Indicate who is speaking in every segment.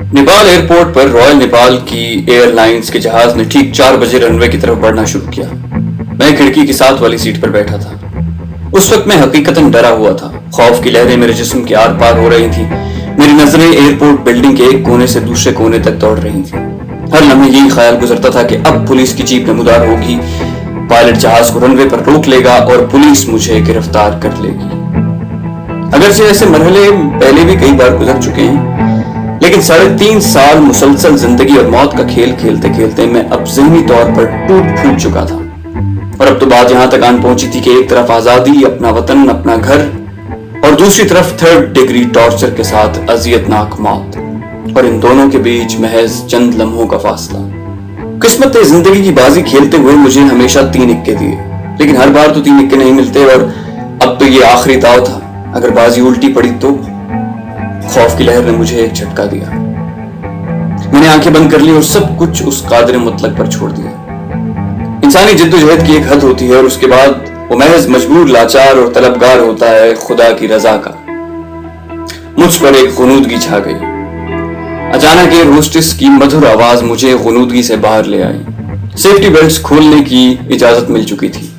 Speaker 1: Nepal airport पर royal Nepal की airlines के जहाज ने ठीक 4 बजे रनवे की तरफ बढ़ना शुरू किया। मैं खिड़की की साथ वाली सीट पर बैठा था। उस वक्त मैं हकीकतन डरा हुआ था। खौफ की लहरें मेरे जिस्म के आर पार हो रही थी। मेरी नजरें एयरपोर्ट बिल्डिंग के एक कोने से दूसरे कोने तक दौड़ रही थी। हर लम्हे यही ख्याल गुजरता था कि अब पुलिस की जीप नमूदार होगी, पायलट जहाज को रनवे पर रोक लेगा और पुलिस मुझे गिरफ्तार कर लेगी। अगरचे ऐसे मरहले पहले भी कई बार गुजर चुके हैं, लेकिन 3.5 साल मुसलसल जिंदगी और मौत का खेल खेलते खेलते मैं अब ज़हनी तौर पर टूट फूट चुका था। और अब तो बात यहां तक आन पहुंची थी कि एक तरफ आजादी, अपना वतन, अपना घर, और दूसरी तरफ 3rd डिग्री टॉर्चर के साथ अजियतनाक मौत, और इन दोनों के बीच महज चंद लम्हों का फासला। किस्मत ने जिंदगी की बाजी खेलते हुए मुझे हमेशा 3 इक्के दिए, लेकिन हर बार तो 3 इक्के नहीं मिलते, और अब तो ये आखिरी दाव था। अगर बाजी उल्टी पड़ी तो खौफ की लहर ने मुझे एक झटका दिया। मैंने आंखें बंद कर ली और सब कुछ उस कादिर मुतलक पर छोड़ दिया। इंसानी जिद्दोजहद की एक हद होती है और उसके बाद वो महज मजबूर, लाचार और तलबगार होता है खुदा की रजा का। मुझ पर एक गुनूदगी छा गई। अचानक एयर होस्टेस की मधुर आवाज मुझे गुनूदगी से बाहर ले आई। सेफ्टी बेल्ट्स खोलने की इजाजत मिल चुकी थी।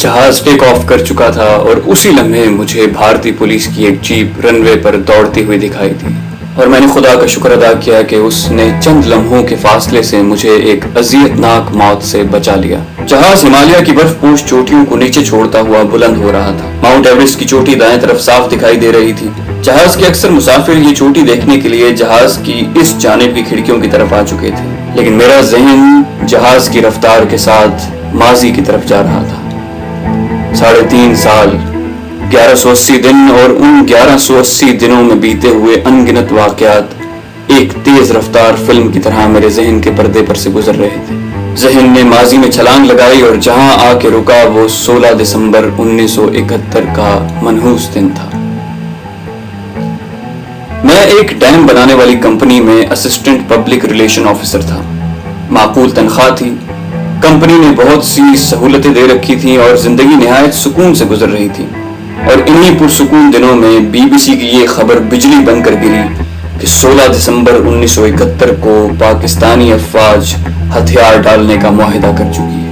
Speaker 1: जहाज टेक ऑफ कर चुका था और उसी लम्हे मुझे भारतीय पुलिस की एक जीप रनवे पर दौड़ती हुई दिखाई दी, और मैंने खुदा का शुक्र अदा किया कि उसने चंद लम्हों के फासले से मुझे एक अजियतनाक मौत से बचा लिया। जहाज हिमालय की बर्फपोश चोटियों को नीचे छोड़ता हुआ बुलंद हो रहा था। माउंट एवरेस्ट की चोटी दाएं तरफ साफ दिखाई दे रही थी। जहाज के अक्सर मुसाफिर ये चोटी देखने के लिए जहाज की इस जानिब की खिड़कियों की तरफ आ चुके थे, लेकिन मेरा ज़हन जहाज की रफ्तार के साथ माजी की तरफ जा रहा था। 3.5 साल, 1180 दिन, और उन 1180 दिनों में बीते हुए अनगिनत वाकयात एक तेज रफ्तार फिल्म की तरह मेरे जहन के पर्दे पर से गुजर रहे थे। जहन ने माजी में छलांग लगाई और जहां आके रुका वो 16 दिसंबर 1971 का मनहूस दिन था। मैं एक डैम बनाने वाली कंपनी में असिस्टेंट पब्लिक रिलेशन ऑफिसर था। माकूल तनख्वाह थी, कंपनी ने बहुत सी सहूलतें दे रखी थी और जिंदगी निहायत सुकून से गुजर रही थी। और इन्हीं पुरसुकून दिनों में बीबीसी की ये खबर बिजली बनकर गिरी कि 16 दिसंबर 1971 को पाकिस्तानी अफवाज हथियार डालने का मुआहिदा कर चुकी है।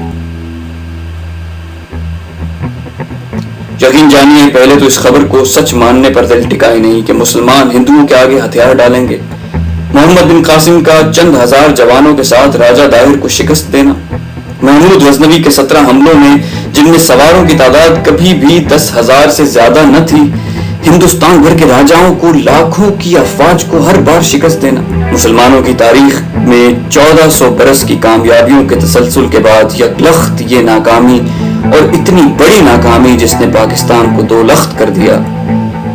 Speaker 1: यकीन जानिए, पहले तो इस खबर को सच मानने पर दिल टिका ही नहीं कि मुसलमान हिंदुओं के आगे हथियार डालेंगे। मोहम्मद बिन कासिम का चंद हजार जवानों के साथ राजा दाहिर को शिकस्त देना, महमूद गजनवी के 17 हमलों में जिनमें सवारों की तादाद कभी भी 10,000 से ज्यादा न थी, हिंदुस्तान भर के राजाओं को, लाखों की अफवाज को हर बार शिकस्त देना। मुसलमानों की तारीख में 1400 बरस की कामयाबियों के तसलसल के बाद यकलख्त ये नाकामी, और इतनी बड़ी नाकामी जिसने पाकिस्तान को 2 लख्त कर दिया,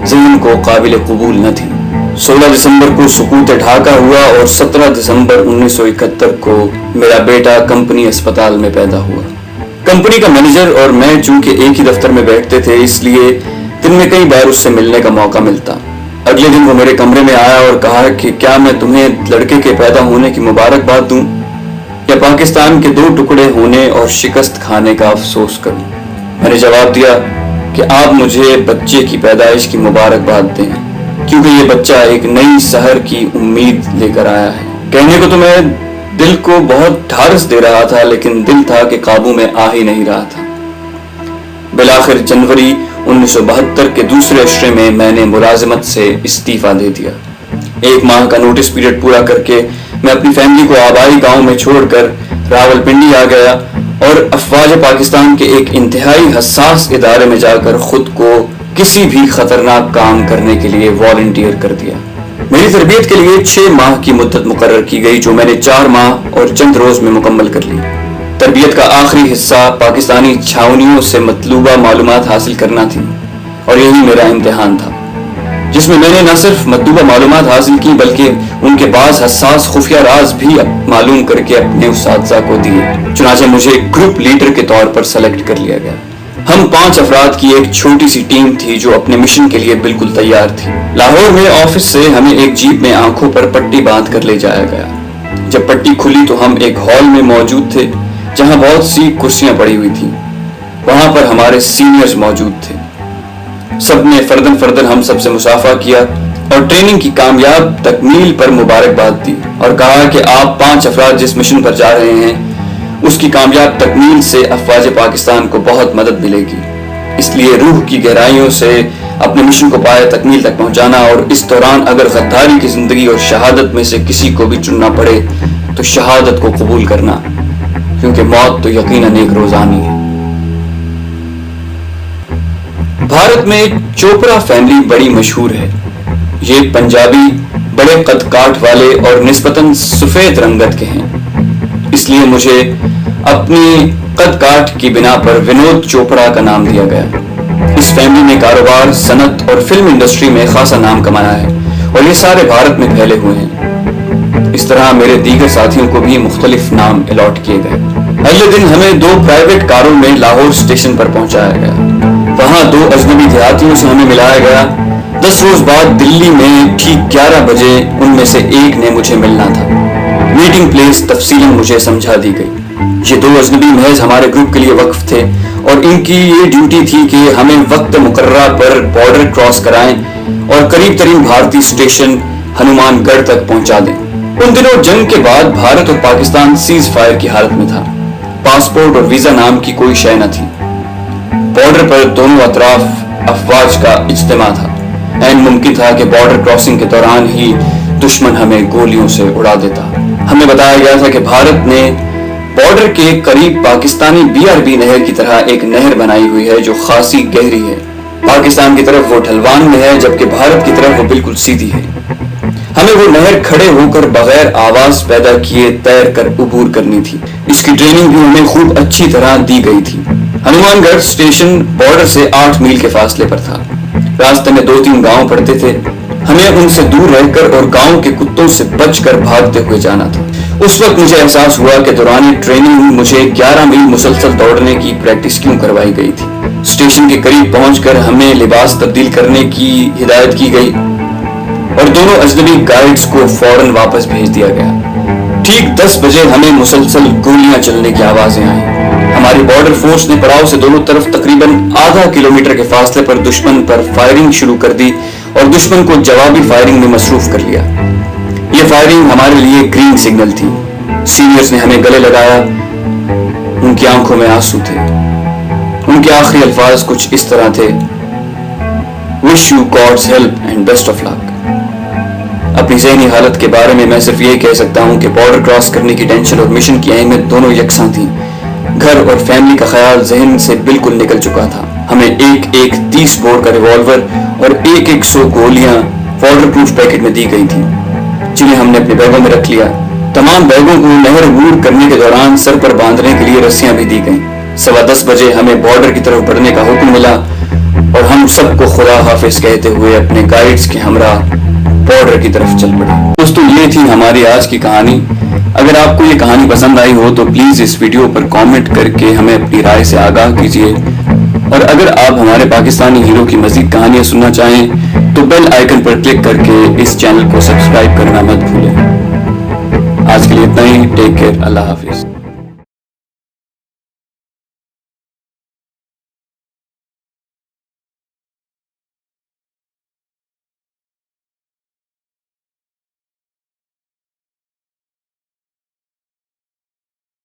Speaker 1: ज़हन को काबिल कबूल न थी। 16 दिसंबर को सुकूत ढाका हुआ और 17 दिसंबर 1971 को मेरा बेटा कंपनी अस्पताल में पैदा हुआ। कंपनी का मैनेजर और मैं चूंकि एक ही दफ्तर में बैठते थे, इसलिए दिन में कई बार उससे मिलने का मौका मिलता। अगले दिन वो मेरे कमरे में आया और कहा कि क्या मैं तुम्हें लड़के के पैदा होने की मुबारकबाद दूं या पाकिस्तान के 2 टुकड़े होने और शिकस्त खाने का अफसोस करूं। मैंने जवाब दिया कि आप मुझे बच्चे की पैदाइश की मुबारकबाद दें, क्योंकि ये बच्चा एक नई सहर की उम्मीद लेकर आया है। कहने को तो मैं दिल को बहुत ढारस दे रहा था, लेकिन दिल था कि काबू में आ ही नहीं रहा था। बिलाखिर जनवरी 1972 के दूसरे अशरे में मैंने मुलाजिमत से इस्तीफा दे दिया। 1 माह का नोटिस पीरियड पूरा करके मैं अपनी फैमिली को आबाई गांव में छोड़कर रावलपिंडी आ गया और अफवाज पाकिस्तान के एक इंतहाई हसास इदारे में जाकर खुद को किसी भी खतरनाक काम करने के लिए वॉलंटियर कर दिया। मेरी तरबियत के लिए 6 माह की मुद्दत मुकर्रर की गई, जो मैंने 4 माह और चंद रोज में मुकम्मल कर ली। तरबियत का आखिरी हिस्सा पाकिस्तानी छावनियों से मतलूबा मालूमात हासिल करना थी, और यही मेरा इम्तिहान था, जिसमें मैंने न सिर्फ मतलूबा मालूमात हासिल की बल्कि उनके पास हसास खुफिया राज भी मालूम करके अपने उस्ताद को दिए। चुनाचे मुझे ग्रुप लीडर के तौर पर सेलेक्ट कर लिया गया। हम 5 अफराद की एक छोटी सी टीम थी जो अपने मिशन के लिए बिल्कुल तैयार थी। लाहौर में ऑफिस से हमें एक जीप में आंखों पर पट्टी बांध कर ले जाया गया। जब पट्टी खुली तो हम एक हॉल में मौजूद थे जहां बहुत सी कुर्सियां पड़ी हुई थी। वहां पर हमारे सीनियर्स मौजूद थे। सबने फर्दन फर्दन हम सबसे मुसाफा किया। اور ٹریننگ کی کامیاب تکمیل پر مبارکباد دی اور کہا کہ آپ 5 افراد جس مشن پر جا رہے ہیں اس کی کامیاب تکمیل سے افواج پاکستان کو بہت مدد ملے گی، اس لیے روح کی گہرائیوں سے اپنے مشن کو پائے تکمیل تک پہنچانا، اور اس دوران اگر غداری کی زندگی اور شہادت میں سے کسی کو بھی چننا پڑے تو شہادت کو قبول کرنا، کیونکہ موت تو یقیناً ایک روزانی ہے۔ بھارت میں چوپڑا فیملی بڑی مشہور ہے۔ یہ پنجابی، بڑے قد کاٹ والے اور نسبتاً سفید رنگت کے ہیں، اس لیے مجھے اپنی قد کاٹ کی بنا پر ونود چوپڑا کا نام دیا گیا۔ اس فیملی نے کاروبار، صنعت اور فلم انڈسٹری میں خاصا نام کمایا ہے اور یہ سارے بھارت میں پھیلے ہوئے ہیں۔ اس طرح میرے دیگر ساتھیوں کو بھی مختلف نام الاٹ کیے گئے۔ اگلے دن ہمیں 2 پرائیویٹ کاروں میں لاہور اسٹیشن پر پہنچایا گیا۔ وہاں 2 اجنبی دیہاتیوں سے ہمیں ملایا گیا۔ 10 روز بعد دلی میں ٹھیک 11 بجے ان میں سے ایک نے مجھے ملنا تھا۔ میٹنگ پلیس تفصیلاً مجھے سمجھا دی گئی۔ یہ 2 اجنبی محض ہمارے گروپ کے لیے وقف تھے اور ان کی یہ ڈیوٹی تھی کہ ہمیں وقت مقررہ پر بارڈر کراس کرائیں اور قریب ترین بھارتی اسٹیشن ہنومان گڑھ تک پہنچا دیں۔ ان دنوں جنگ کے بعد بھارت اور پاکستان سیز فائر کی حالت میں تھا۔ پاسپورٹ اور ویزا نام کی کوئی شے نہ تھی۔ بارڈر پر دونوں اطراف افواج کا اجتماع تھا۔ عین ممکن تھا کہ بارڈر کراسنگ کے دوران ہی دشمن ہمیں گولیوں سے اڑا دیتا۔ ہمیں بتایا گیا تھا کہ بھارت نے بارڈر کے قریب پاکستانی BRB نہر کی طرح ایک نہر بنائی ہوئی ہے جو خاصی گہری ہے۔ پاکستان کی طرف وہ ڈھلوان میں ہے جبکہ بھارت کی طرف وہ بالکل سیدھی ہے۔ ہمیں وہ نہر کھڑے ہو کر بغیر آواز پیدا کیے تیر کر عبور کرنی تھی۔ اس کی ٹریننگ بھی ہمیں خوب اچھی طرح دی گئی تھی۔ ہنومان گڑھ اسٹیشن بارڈر سے 8 میل کے فاصلے پر تھا۔ راستے میں 2-3 گاؤں پڑتے تھے۔ ہمیں ان سے دور رہ کر اور گاؤں کے کتوں سے بچ کر بھاگتے ہوئے جانا تھا۔ اس وقت مجھے احساس ہوا کہ دوران ٹریننگ مجھے 11 میل مسلسل دوڑنے کی پریکٹس کیوں کروائی گئی تھی۔ اسٹیشن کے قریب پہنچ کر ہمیں لباس تبدیل کرنے کی ہدایت کی گئی اور دونوں اجنبی گائیڈز کو فوراً واپس بھیج دیا گیا۔ ٹھیک 10 بجے ہمیں مسلسل گولیاں چلنے کی آوازیں آئیں۔ ہماری بارڈر فورس نے پڑاؤ سے دونوں طرف تقریباً آدھا کلومیٹر کے فاصلے پر دشمن پر فائرنگ شروع کر دی اور دشمن کو جوابی فائرنگ میں مصروف کر لیا۔ یہ فائرنگ ہمارے لیے گرین سگنل تھی۔ سینئرز نے ہمیں گلے لگایا۔ ان کی آنکھوں میں آنسو تھے۔ ان کے آخری الفاظ کچھ اس طرح تھے: "Wish you God's help and best of luck." اپنی ذہنی حالت کے بارے میں صرف یہ کہہ سکتا ہوں کہ بارڈر کراس کرنے کی ٹینشن اور مشن کی اہمیت دونوں یکساں تھیں۔ گھر اور فیملی کا خیال ذہن سے بالکل نکل چکا تھا۔ ہمیں ایک 30 بور کا ریوالور اور 100 گولیاں واٹر پروف پیکٹ میں دی گئی تھیں، جنہیں ہم نے اپنے بیگوں میں رکھ لیا۔ تمام بیگوں کو نہر عبور کرنے کے دوران سر پر باندھنے کے لیے رسیاں بھی دی گئیں۔ 10:15 بجے ہمیں بارڈر کی طرف بڑھنے کا حکم ملا اور ہم سب کو خدا حافظ کہتے ہوئے اپنے گائیڈز کے ہمراہ بارڈر کی طرف چل پڑے۔ دوستو، یہ تھی ہماری آج کی کہانی۔ اگر آپ کو یہ کہانی پسند آئی ہو تو پلیز اس ویڈیو پر کامنٹ کر کے ہمیں اپنی رائے سے آگاہ کیجیے، اور اگر آپ ہمارے پاکستانی ہیرو کی مزید کہانیاں سننا چاہیں تو بیل آئیکن پر کلک کر کے اس چینل کو سبسکرائب کرنا مت بھولیں۔ آج کے لیے اتنا ہی۔ Take care. اللہ حافظ۔